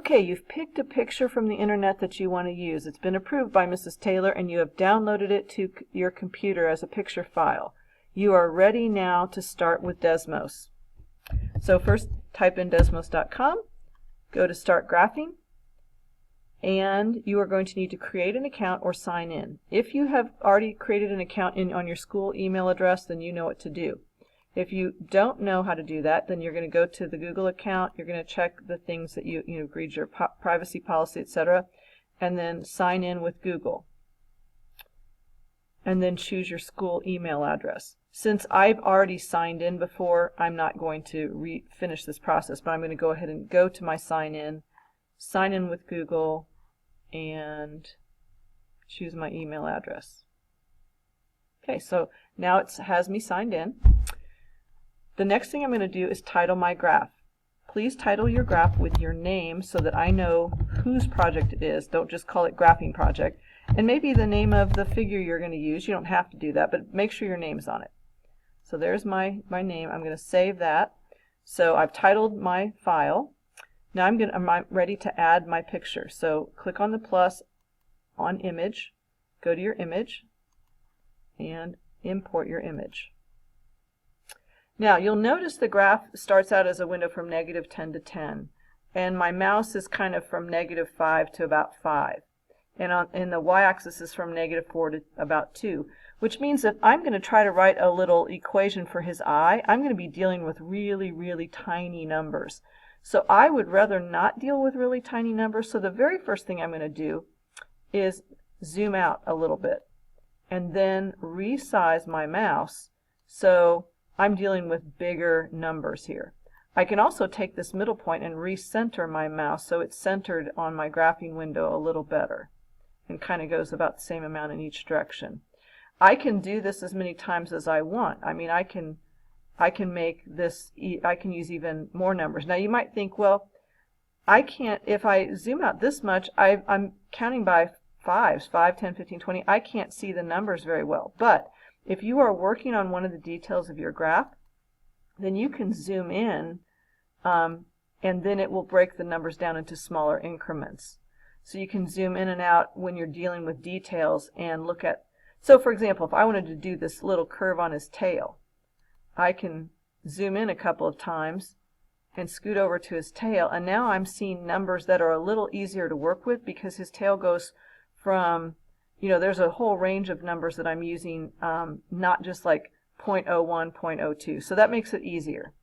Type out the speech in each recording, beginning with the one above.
Okay, you've picked a picture from the internet that you want to use. It's been approved by Mrs. Taylor and you have downloaded it to your computer as a picture file. You are ready now to start with Desmos. So first type in desmos.com, go to Start Graphing, and you are going to need to create an account or sign in. If you have already created an account on your school email address, then you know what to do. If you don't know how to do that, then you're going to go to the Google account, you're going to check the things that you agreed, your privacy policy, etc., and then sign in with Google. And then choose your school email address. Since I've already signed in before, I'm not going to finish this process, but I'm going to go ahead and go to my sign in with Google, and choose my email address. Okay, so now it has me signed in. The next thing I'm going to do is title my graph. Please title your graph with your name so that I know whose project it is. Don't just call it Graphing Project. And maybe the name of the figure you're going to use. You don't have to do that, but make sure your name's on it. So there's my name. I'm going to save that. So I've titled my file. Now I'm ready to add my picture. So click on the plus on Image, go to your image, and import your image. Now you'll notice the graph starts out as a window from -10 to 10, and my mouse is kind of from -5 to about 5, and the y-axis is from -4 to about 2, which means that I'm going to try to write a little equation for his eye. I'm going to be dealing with really tiny numbers. So I would rather not deal with really tiny numbers, so the very first thing I'm going to do is zoom out a little bit and then resize my mouse so I'm dealing with bigger numbers here. I can also take this middle point and recenter my mouse so it's centered on my graphing window a little better and kind of goes about the same amount in each direction. I can do this as many times as I want. I mean, I can make this, I can use even more numbers. Now you might think, well, I can't, if I zoom out this much, I'm counting by fives, 5, 10, 15, 20. I can't see the numbers very well. But if you are working on one of the details of your graph, then you can zoom in and then it will break the numbers down into smaller increments. So you can zoom in and out when you're dealing with details and look at, so for example, if I wanted to do this little curve on his tail, I can zoom in a couple of times and scoot over to his tail, and now I'm seeing numbers that are a little easier to work with because his tail goes from, there's a whole range of numbers that I'm using, not just like 0.01, 0.02. So that makes it easier.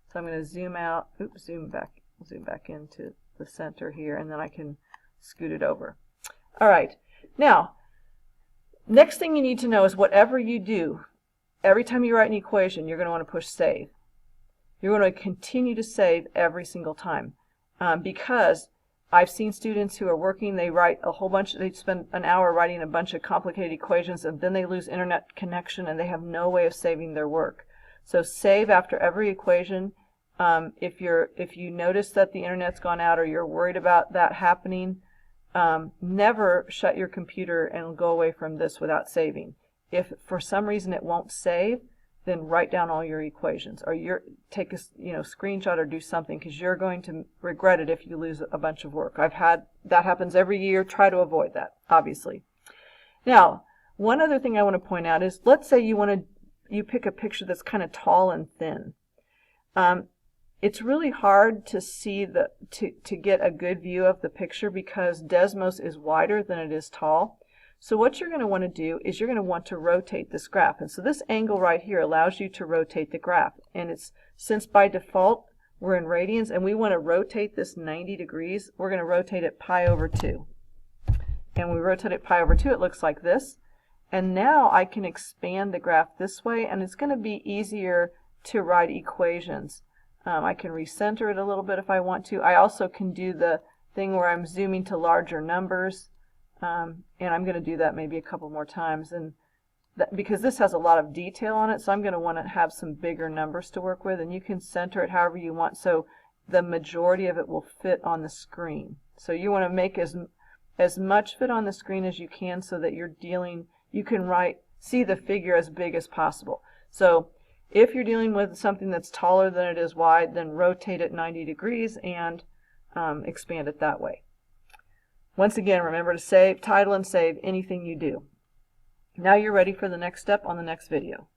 So I'm going to zoom out, zoom back into the center here, and then I can scoot it over. All right. Now, next thing you need to know is whatever you do, every time you write an equation, you're going to want to push save. You're going to continue to save every single time because I've seen students who are working, they write a whole bunch, they spend an hour writing a bunch of complicated equations and then they lose internet connection and they have no way of saving their work. So save after every equation. If you notice that the internet's gone out or you're worried about that happening, never shut your computer and go away from this without saving. If for some reason it won't save, then write down all your equations, or take a screenshot or do something, because you're going to regret it if you lose a bunch of work. I've had that happens every year. Try to avoid that, obviously. Now, one other thing I want to point out is, let's say you pick a picture that's kind of tall and thin. It's really hard to see to get a good view of the picture because Desmos is wider than it is tall. So what you're going to want to do is you're going to want to rotate this graph. And so this angle right here allows you to rotate the graph. And since by default we're in radians and we want to rotate this 90 degrees, we're going to rotate it pi over 2. And when we rotate it pi over 2, it looks like this. And now I can expand the graph this way, and it's going to be easier to write equations. I can recenter it a little bit if I want to. I also can do the thing where I'm zooming to larger numbers. And I'm going to do that maybe a couple more times, and because this has a lot of detail on it, so I'm going to want to have some bigger numbers to work with, and you can center it however you want so the majority of it will fit on the screen. So you want to make as much fit on the screen as you can so that you can see the figure as big as possible. So if you're dealing with something that's taller than it is wide, then rotate it 90 degrees and expand it that way. Once again, remember to save, title and save anything you do. Now you're ready for the next step on the next video.